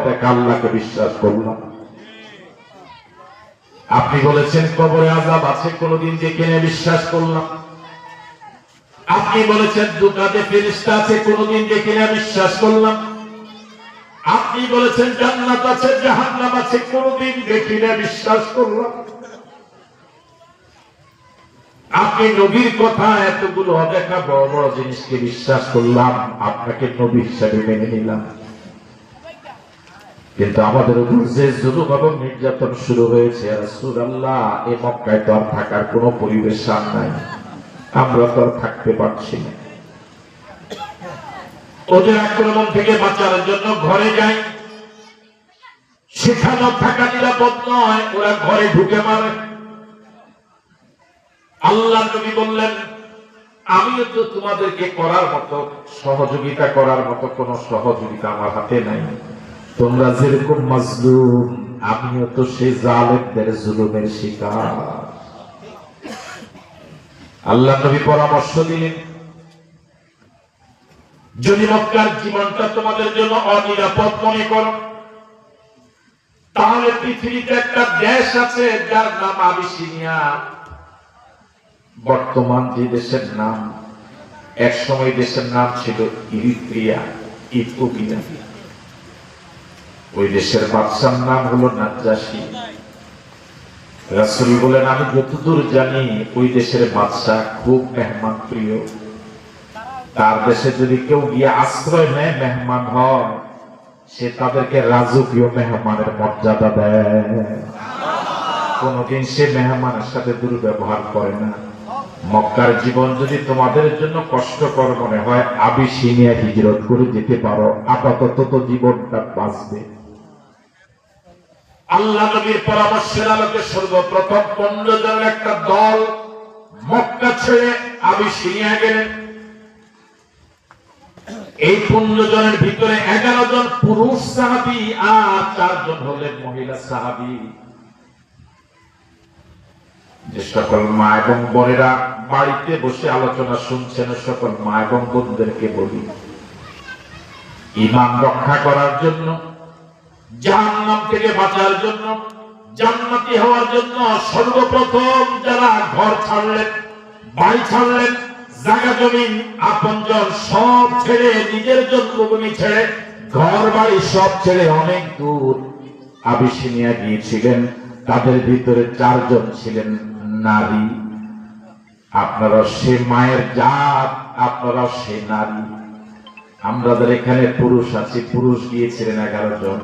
দেখা আল্লাহকে বিশ্বাস করলাম। আপনি বলেছেন কবরে আযাব আছে, কোনদিন দেখে না, বিশ্বাস করলাম। আপনি বলেছেন দুটাতে ফেরেশতা আছে, কোনদিন দেখে না, বিশ্বাস করলাম। আপনি বলেছেন জান্নাত আছে জাহান্নাম আছে, কোনদিন দেখি না, বিশ্বাস করলাম। আপনি নবীর কথা এতগুলো অদেখা বড় বড় জিনিসকে বিশ্বাস করলাম, আপনাকে নবী হিসাবে মেনে নিলাম। কিন্তু আমাদের উপর যে জুলুম এবং নির্যাতন শুরু হয়েছে, রাসূলুল্লাহ, এই মক্কায় তো আর থাকার কোনো পরিবেশ আর নাই, আমরা তো আর থাকতে পারছি না। ওদের আক্রমণ থেকে বাঁচার জন্য ঘরে যাই, সেখানে থাকা নিরাপদ নয়, ওরা ঘরে ঢুকে মারে। আল্লাহ নবী বললেন, আমিও তো তোমাদেরকে করার মতো সহযোগিতা করার মতো কোন সহযোগিতা আমার হাতে নাই। তোমরা যেরকম মাজলুম, আমিও তো সেই জালেমদের জুলুমের শিকার। আল্লাহ নবী পরামর্শ দিলেন, যদি মক্কার জীবনটা তোমাদের জন্য অনিরাপদ মনে করো, তাহলে পৃথিবীতে একটা দেশ আছে যার নাম আবিসিনিয়া। বর্তমান যে দেশের নাম, এক সময় দেশের নাম ছিল ইরিত্রিয়া, ইথিওপিয়া। ওই দেশের বাদশার নাম হলো নাজ্জাশী। রাসূল বলেন, আমি যতদূর জানি ওই দেশের বাদশা খুব মেহমান প্রিয়। তার দেশে যদি কেউ গিয়ে আশ্রয় নেয়, মেহমান হয়, সে তাদেরকে রাজকীয় মেহমানের মর্যাদা দেয়। কোনদিন সে মেহমানের সাথে দুর্ব্যবহার করে না। মক্কার জীবন যদি তোমাদের জন্য কষ্টকর মনে হয়, আবিসিনিয়া হিজরত করে যেতে পারো, আপাতত তো জীবনটা বাঁচবে। আল্লাহ নবীর পরামর্শের আলোকে সর্বপ্রথম 15 জনের একটা দল মক্কা ছেড়ে আবিসিনিয়া গেলেন। এই 15 জনের ভিতরে 11 জন পুরুষ সাহাবী আর 4 জন হলেন মহিলা সাহাবী। যে সকল মা এবং বোনেরা বাড়িতে বসে আলোচনা শুনছেন, সকল মা এবং বোনদেরকে বলি, ঈমান রক্ষা করার জন্য, জাহান্নাম থেকে বাঁচার জন্য, জান্নাতি হওয়ার জন্য সর্বপ্রথম যারা ঘর ছাড়লেন, বাড়ি ছাড়লেন, জায়গা জমিন আপনজন সব ছেড়ে, নিজের জন্মভূমি ছেড়ে, ঘর বাড়ি সব ছেড়ে অনেক দূর আবিসিনিয়া গিয়েছিলেন, তাদের ভিতরে 4 জন ছিলেন নারী। আপনারা সে মায়ের জাত, আপনারা সে নারী। আমাদের এখানে পুরুষ আছে, পুরুষ গিয়েছিলেন 11 জন।